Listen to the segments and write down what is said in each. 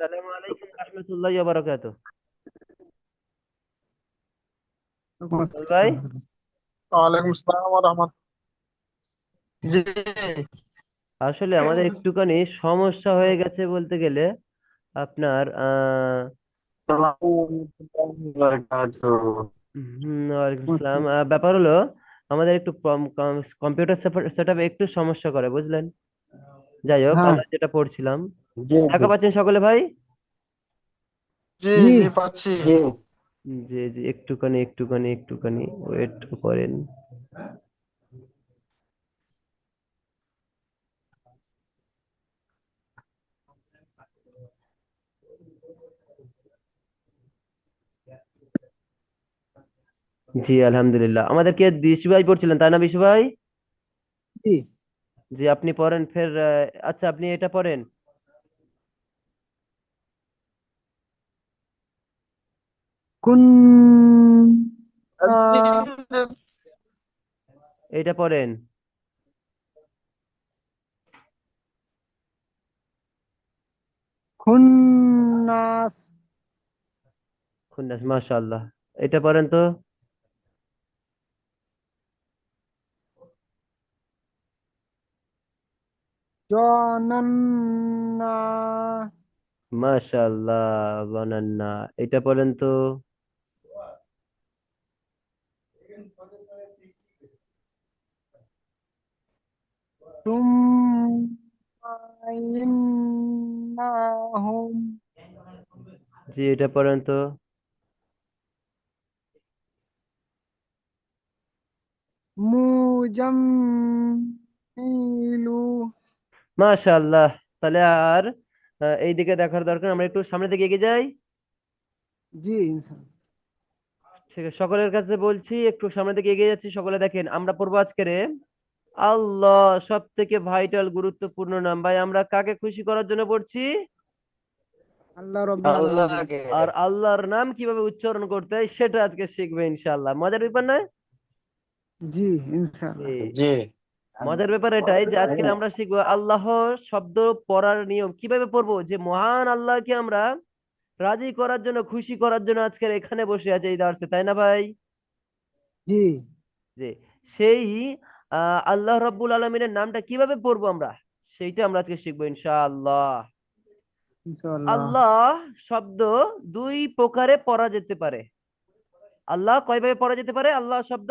আসসালামু আলাইকুম রহমতুল্লাহি ওয়া বারাকাতুহু। ভাই, ওয়ালাইকুম আসসালাম ওয়া রাহমাতুল্লাহ। জি। আসলে আমাদের একটুখানি সমস্যা হয়ে গেছে বলতে গেলে আপনার ওয়ালাইকুম আসসালাম। ব্যাপার হলো আমাদের একটু কম্পিউটার সেট আপ একটু সমস্যা করে, বুঝলেন? যাই হোক, হ্যাঁ। আমরা যেটা পড়ছিলাম, জি জি দেখা পাচ্ছেন সকলে ভাই? জি জি জি পাচ্ছি। জি। জি জি, একটুখানি ওয়েট করেন। জি আলহামদুলিল্লাহ, আমাদেরকে বিশু ভাই পড়ছিলেন তাই না, বিশু ভাই? জি। জি, আপনি পড়েন ফের। আচ্ছা, আপনি এটা পড়েন। কোন আহ, এটা পড়েন। খুন্নাস খুন্নাস, মাশাআল্লাহ। এটা পড়েন তো। জনান্না মাশাআল্লাহ, বানান্না। এটা পড়েন তো। তুমাইন্নাহুম জি, এটা পড়েন তো। মুজাম্মিলু। মাশাআল্লাহ। তাহলে আর এই দিকে দেখার দরকার, আমরা একটু সামনের দিকে এগিয়ে যাই। জি ইনশাআল্লাহ। ঠিক আছে, সকলের কাছে বলছি একটু সামনের দিকে এগিয়ে যাচ্ছি। সকলে দেখেন, আমরা পড়বো আজকে রে আল্লাহ, সব থেকে ভাইটাল গুরুত্বপূর্ণ নাম। ভাই, আমরা কাকে খুশি করার জন্য পড়ছি? আল্লাহ রাব্বুল আলামিন। আল্লাহকে। আর আল্লাহর নাম কিভাবে উচ্চারণ করতে হয় সেটা আজকে শিখবে ইনশাআল্লাহ। মজার ব্যাপার না? জি ইনশাআল্লাহ। জি। জি। মজার ব্যাপার এটাই যে আজকে আমরা শিখবো আল্লাহ শব্দ পড়ার নিয়ম কিভাবে পড়বো, যে মহান আল্লাহকে আমরা রাজি করার জন্য, খুশি করার জন্য আজকের এখানে বসে আছে এই দার্সে, তাই না ভাই? জি যে সেই আল্লাহ রাব্বুল আলমিনের নামটা কিভাবে পড়বো আমরা, সেইটা আমরা আজকে শিখবো ইনশাআল্লাহ। ইনশাআল্লাহ। আল্লাহ শব্দ দুই প্রকারে পড়া যেতে পারে। আল্লাহ কয়ভাবে পড়া যেতে পারে আল্লাহ শব্দ?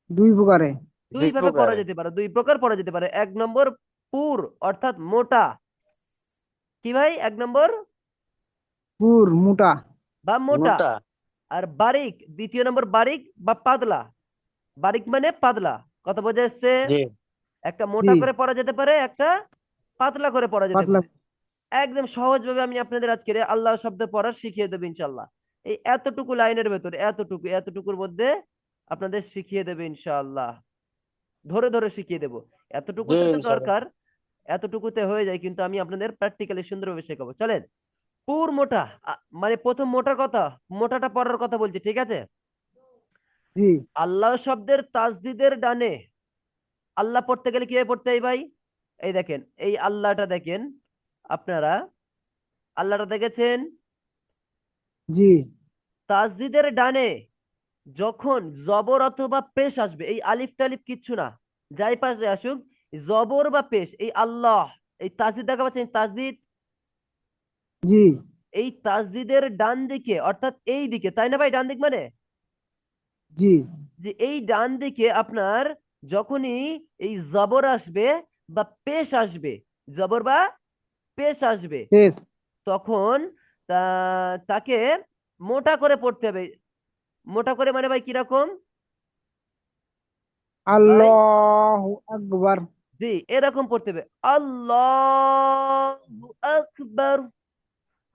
দুই প্রকারে। দুই দুই ভাবে পড়া প্রকারে। যেতে পারে, দুই প্রকার পড়া যেতে পারে। এক নম্বর পুর, অর্থাৎ মোটা। কি ভাই? এক নম্বর পুর মোটা। বা মোটা। মোটা। আর বারিক, দ্বিতীয় নম্বর বারিক বা পাতলা। বারিক মানে পাতলা। কথা বোঝা যাচ্ছে? জি একটা জি। মোটা করে পড়া যেতে পারে, একটা পাতলা করে পড়া যেতে পাতলা। পারে। একদম সহজ ভাবে আমি আপনাদের আজকে আল্লাহ শব্দ পড়া শিখিয়ে দেবো ইনশাল্লাহ। এই এতটুকু লাইনের ভেতরে, এতটুকুর মধ্যে আপনাদের শিখিয়ে দেবে ইনশাআল্লাহ। ধরে ধরে শিখিয়ে দেবো। জি এতটুকুতে তো ইনশাআল্লাহ। দরকার, এতটুকুতে হয়ে যায়, কিন্তু আমি আপনাদের প্র্যাকটিক্যালি সুন্দরভাবে শেখাবো। চলেন। পুর মোটা, মানে প্রথম মোটার কথা, মোটাটা পড়ার কথা বলছি, ঠিক আছে? জি আল্লাহ শব্দের তাসদিদের ডানে আল্লাহ পড়তে গেলে কিভাবে পড়তে হয় ভাই? এই দেখেন, এই আল্লাহটা দেখেন আপনারা, আল্লাহটা দেখেছেন? জি। তাসদিদের ডানে যখন জবর অথবা পেশ আসবে, এই আলিফ টালিফ কিচ্ছু না, যাই পাশে আসুক, জবর বা পেশ, এই আল্লাহ, এই তাসদিদ দেখা পাচ্ছেন, তাসদিদ। জি এই তাসদিদের ডান দিকে, অর্থাৎ এই দিকে, তাই না ভাই? ডান দিক মানে জি। যে এই ডান দিকে আপনার যখনই এই জবর আসবে বা পেশ আসবে, জবর বা পেশ আসবে, শেষ। তখন তাকে মোটা করে পড়তে হবে। মোটা করে মানে ভাই কিরকম? ভাই, আল্লাহু আকবার। জি, এরকম পড়তে হবে, আল্লাহু আকবার।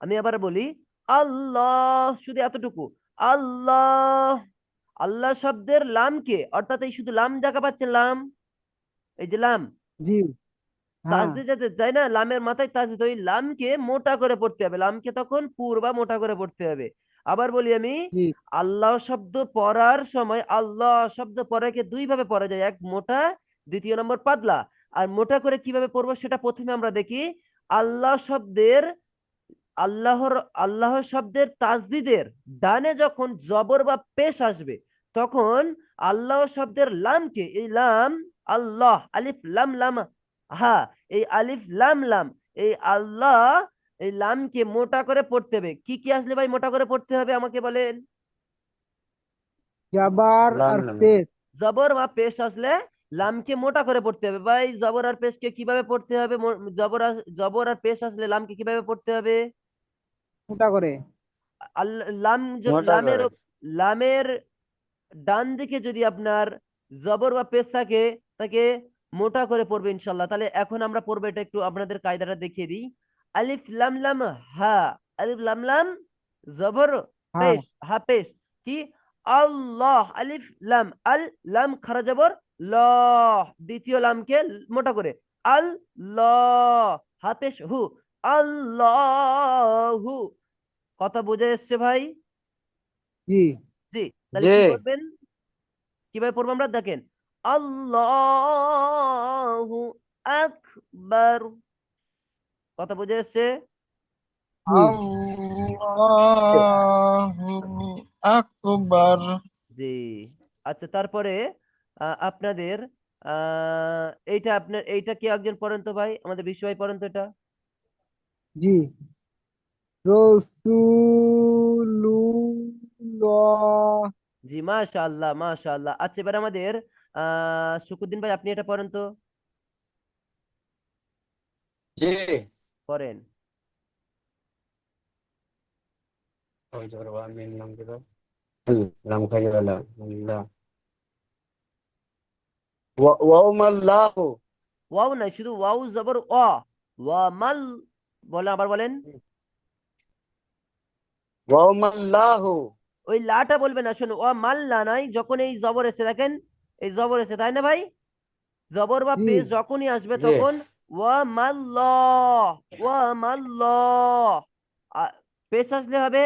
আমি আবার বলি, আল্লাহ, শুধু এতটুকু, আল্লাহ। আল্লাহ শব্দের লামকে, অর্থাৎ এই শুধু লাম দেখা পাচ্ছেন, লাম, এই যে লাম, জি। হ্যাঁ। তাসদিদ যাতে, তাই না? লামের মাথায় তাসদিদ, ওই লামকে মোটা করে পড়তে হবে, লামকে তখন পুর বা মোটা করে পড়তে হবে। আবার বলি আমি, জি আল্লাহ শব্দ পড়ার সময় আল্লাহ শব্দ পড়াকে দুই ভাবে পড়া যায়, এক মোটা, দ্বিতীয় নম্বর পাতলা। আর মোটা করে কিভাবে পড়বো সেটা প্রথমে আমরা দেখি। আল্লাহ শব্দের আল্লাহর আল্লাহ শব্দের তাসদিদের ডানে যখন জবর বা পেশ আসবে তখন আল্লাহ শব্দের লামকে, এই লাম, আল্লাহ আলিফ লাম লাম, হ্যাঁ, এই আলিফ লাম লাম, এই আল্লাহ, এই লামকে মোটা করে পড়তে হবে। কি কি আসলে ভাই মোটা করে পড়তে হবে আমাকে বলেন? জবর লাম আর লাম পেশ। জবর বা পেশ আসলে লামকে মোটা করে পড়তে হবে। ভাই জবর আর পেশকে কিভাবে পড়তে হবে? জবর আর পেশ আসলে লামকে কিভাবে পড়তে হবে? মোটা করে। লাম মোটা লামের করে। লামের ডান দিকে যদি আপনার জবর বা পেশ থাকে, তাকে মোটা করে পড়বে ইনশাল্লাহ। তাহলে এখন আমরা পড়বো, এটা একটু আপনাদের কায়দাটা দেখিয়ে দিই। আলিফ লাম লাম হা, আলিফ লাম লাম জবর হ্যাঁ। পেশ, হা পেশ, কি, আল্লাহ, আলিফ লাম, আল লাম খারা জবর ল, দ্বিতীয় লামকে মোটা করে আল্লাহ, হা পেশ হু, আল্লাহু। কথা বুঝে এসছে ভাই? জি। জি। তাহলে জি। কি করবেন, কিভাবে পড়বো আমরা দেখেন, আল্লাহু আকবার। কথা বুঝে এসছে? জি। আল্লাহু আকবার। জি। আচ্ছা, তারপরে আপনাদের এইটা আপনার এইটা কি একজন পড়েন তো ভাই, আমাদের বিশ্ব ভাই পড়েন তো এটা। জি। রসুলুল্লাহ। জি, মাশাআল্লাহ মাশাআল্লাহ। আচ্ছা, এবার আমাদের শুকুদ্দিন ভাই আপনি এটা পড়েন তো। জি। পড়েন। ওই যে বাবা, আমি নাম কি দাও? নাম খাই গেল। আল্লাহ। ওয়াও মাল্লাহু। ওয়াও নাই, শুধু ওয়াও জবর অ, ওয়া মাল, বলেন আবার বলেন। ওয়াও মাল্লাহু। ওই লাটা বলবেন না, শোনো, ও মাল্লা নাই, যখন এই জবর এসে দেখেন, এই জবর এসে, তাই না ভাই? জবর বা জি। পেশ যখনই আসবে জি। তখন ওয়া মাল্লাহ, ওয়া মাল্লাহ, পেশ আসলে হবে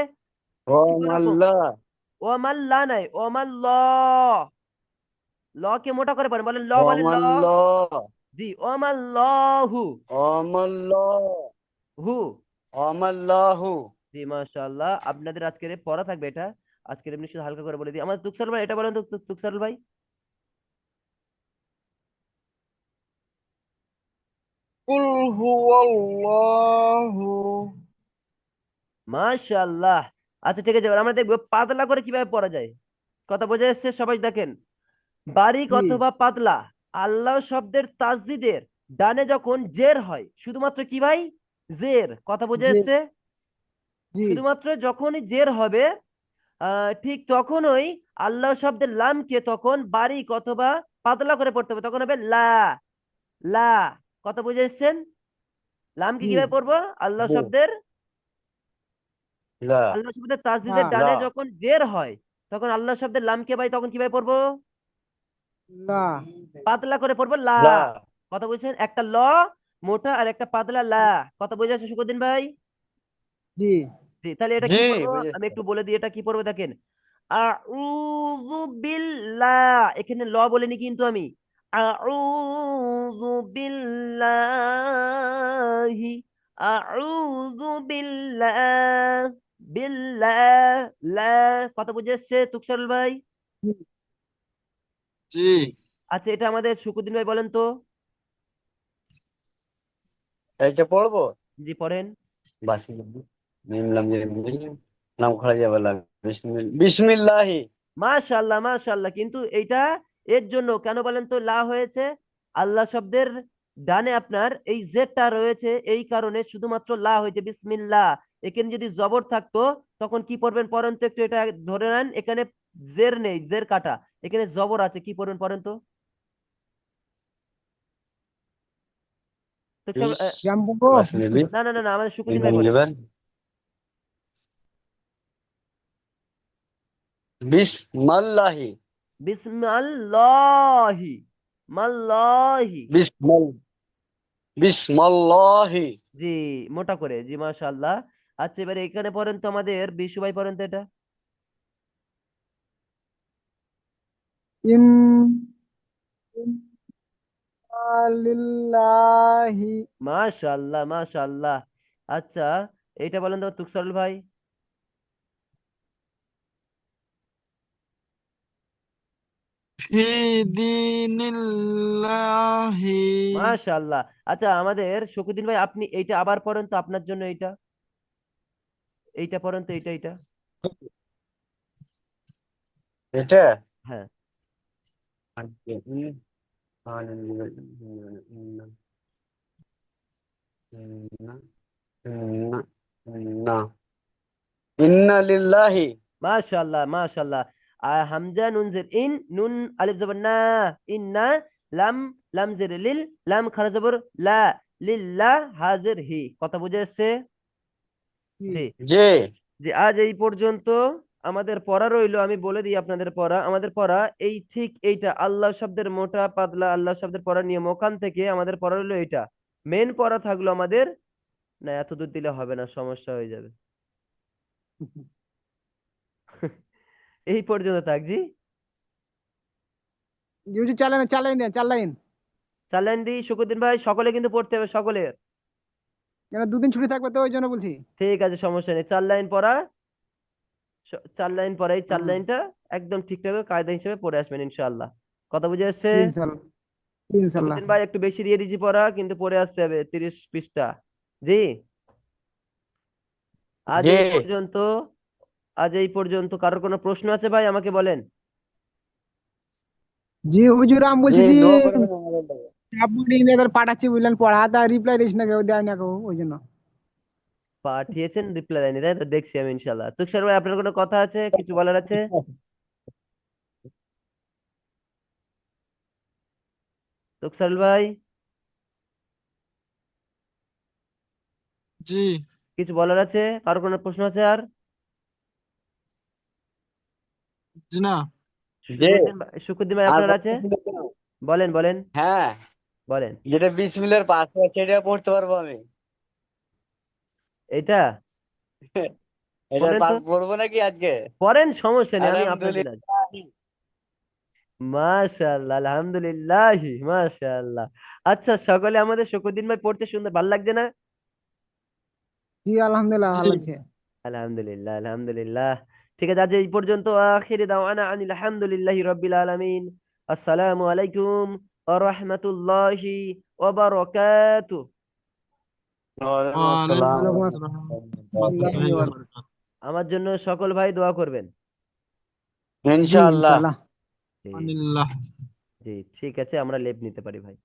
ওয়াও কি করে রকম, মাল্লাহ। ওয়া মাল্লা নাই, ওয়া মাল্লাহ, ল কে মোটা করে পড়েন, বলেন ল, ওয়াও বলেন ল। মাল্লাহ। জি, ওয়া মাল্লাহু, ওয়াও মাল্লাহ। হু। ওয়াও মাল্লাহু। জি, মাশাআল্লাহ। আপনাদের আজকের পড়া থাকবে এটা, আজকের এমনি শুধু হালকা করে বলে দিই। আমাদের তুকসার ভাই এটা বলেন তো, তুকসার ভাই। কুল হুয়াল্লাহু। মাশাআল্লাহ। আচ্ছা ঠিক আছে, এবার আমরা দেখবো পাতলা করে কিভাবে পড়া যায়। কথা বোঝা যাচ্ছে সবাই? দেখেন, বারিক জি। অথবা পাতলা, আল্লাহ শব্দের তাসদিদের ডানে যখন জের হয়, শুধুমাত্র কি ভাই, জের। কথা বোঝা জি। যাচ্ছে? জি। শুধুমাত্র যখনই জের হবে ঠিক তখনই আল্লাহ শব্দের লামকে তখন বারিক অথবা পাতলা করে পড়তে হবে, তখন হবে লা, লা। কথা বুঝে এসছেন? লামকে জি। কিভাবে পড়বো? আল্লাহ জি। শব্দের, লা। আল্লাহ শব্দের তাসদিদের হ্যাঁ। লা। ডানে যখন জের হয় তখন আল্লাহ শব্দের লামকে ভাই তখন কিভাবে পড়বো? লা। পাতলা করে পড়বো, লা। লা। কথা বুঝছেন? একটা ল মোটা আর একটা পাতলা লা। কথা বুঝে আসছে শুকুদ্দিন ভাই? জি। জি। তাহলে এটা জি কি পড়বো আমি বুঝেছি। একটু বলে দিই, এটা কি পড়বো দেখেন, আউযু বিল্লাহ, এখানে ল বলিনি কিন্তু আমি, আউযু বিল্লাহি, আউযু বিল্লাহ, বিল্লাহ, লা। কথা বুঝে এসছে তুকসরুল ভাই? জি। জি। আচ্ছা, এটা আমাদের শুকুদ্দিন ভাই বলেন তো। এইটা পড়বো। জি, পড়েন। বাসি নিমলাম যে নাম খোলা যাবে না। বিসমিল্লাহি। মাশাআল্লাহ মাশাআল্লাহ। কিন্তু এইটা এর জন্য কেন বলেন তো লা হয়েছে? আল্লাহ শব্দের ডানে আপনার এই জেরটা রয়েছে, এই কারণে শুধুমাত্র লা হয়েছে, বিসমিল্লাহ। এখানে যদি জবর থাকতো তখন কি পড়বেন পড়েন তো, একটু এটা ধরে নেন, এখানে জের নেই, জের কাটা, এখানে জবর আছে, কি পড়বেন পড়েন তো। তো বিশ। জাম্বো। বাসি না না না না, আমাদের শুকুরদিন ভাই নিমলাম পড়েন। যাবেন। বিসমাল্লাহি। বিসমিল্লাহি, মাল্লাহি। বিসমাল বিসমাল্লাহি। জি, মোটা করে, জি মাশাআল্লাহ। আচ্ছা, এবারে এখানে পড়েন তো আমাদের বিশু ভাই পড়েন তো এটা। ইন লিল্লাহি। মাশাআল্লাহ মাশাআল্লাহ। আচ্ছা, এইটা বলেন তো তুকসারুল ভাই। ফি দীনিল্লাহি। মাশাআল্লাহ। আচ্ছা আমাদের শকুদ্দিন ভাই, আপনি এইটা আবার পড়েন তো, আপনার জন্য এইটা, এইটা পড়েন তো, এইটা। এটা হ্যাঁ। আজকে না না না ইন্না লিল্লাহি। মাশাআল্লাহ মাশাআল্লাহ। হামজা নুন জের ইন, নুন আলিফ জবর না, ইন্না, লাম, লাম জের লিল, লাম খারা জবর লা, লিল্লাহ হাজির হি। কথা বুঝে এসছে? জি। জি। যে যে আজ এই পর্যন্ত আমাদের পড়া রইলো, আমি বলে দিই আপনাদের পড়া। আমাদের পড়া এই ঠিক এইটা, আল্লাহ শব্দের মোটা পাতলা আল্লাহ শব্দের পড়া নিয়ম, ওখান থেকে আমাদের পড়া রইলো এইটা। মেন পড়া থাকলো আমাদের, না এত দূর দিলে হবে না, সমস্যা হয়ে যাবে। এই পর্যন্ত থাক জি। জি হুজুর, চালান চালাইন দেন, চালাইন। চালান দিই শুকুরদিন ভাই, সকলে কিন্তু পড়তে হবে সকলের। কেন, দুদিন ছুটি থাকবে তো, ওই জন্য বলছি। ঠিক আছে, সমস্যা নেই, 4 লাইন পড়া। 4 লাইন পড়া, এই চার হ্যাঁ। লাইনটা একদম ঠিকঠাক কায়দা হিসেবে পড়ে আসবেন ইনশাআল্লাহ। কথা বুঝে আসছে? জি, ইনশাল্লাহ। জি, ইনশাল্লাহ। শুকুরদিন ভাই একটু বেশি দিয়ে দিচ্ছি পড়া, কিন্তু পড়ে আসতে হবে 30 পৃষ্ঠা। জি। আজ যে এই পর্যন্ত, আজ এই পর্যন্ত কারোর কোনো প্রশ্ন আছে ভাই আমাকে বলেন। জি হুজুর, আমি যে বলছি যে দোয়া করবেন আমাদের জন্য। আপনি এদের পাঠাচ্ছি বুঝলেন, পড়া তা রিপ্লাই দিস না, কেউ দেয় না কেউ, ওই জন্য। পাঠিয়েছেন, রিপ্লাই দেয়নি তাই তো, দেখছি আমি ইনশাআল্লাহ। তুষার ভাই আপনার কোনো কথা আছে, কিছু বলার আছে? তুষার ভাই জি। কিছু বলার আছে? কারোর কোনো প্রশ্ন আছে আর? জি না। যে শুকুরদিন ভাই আর আপনার আছে? বলতে ছিল তো? বলেন বলেন হ্যাঁ, বলেন। যেটা বিসমিল্লাহর পাশে আছে এটা পড়তে পারবো আমি। এটা এটার পড়েন তো, পাশ পড়বো নাকি আজকে? পড়েন, সমস্যা নেই, আমি আপনার জন্য আছি। আলহামদুলিল্লাহ। মাশাআল্লাহ, আলহামদুলিল্লাহ, মাশাআল্লাহ। আচ্ছা সকলে আমাদের শুকুরদিন ভাই পড়তে সুন্দর, ভালো লাগছে না? জি, আলহামদুলিল্লাহ, জি। ভালো লাগছে। আলহামদুলিল্লাহ আলহামদুলিল্লাহ। ঠিক আছে, আজ এই পর্যন্ত। আখিরি দাওয়ানা আনিল হামদুলিল্লাহি রাব্বিল আলামিন। আসসালামু আলাইকুম ওয়া রাহমাতুল্লাহি ওয়া বারাকাতুহু। ওয়ালাইকুম আসসালাম ওয়ালাইকুম ওয়ালাইকুম আসসালাম ওয়া আসসালাম। রাহমাতুল্লাহি ওয়া বারাকাতুহু। আমার জন্য সকল ভাই দোয়া করবেন। জি, ইনশাআল্লাহ। ইনশাল্লাহ। জি আলহামদুলিল্লাহ। জি, ঠিক আছে, আমরা লেভ নিতে পারি ভাই।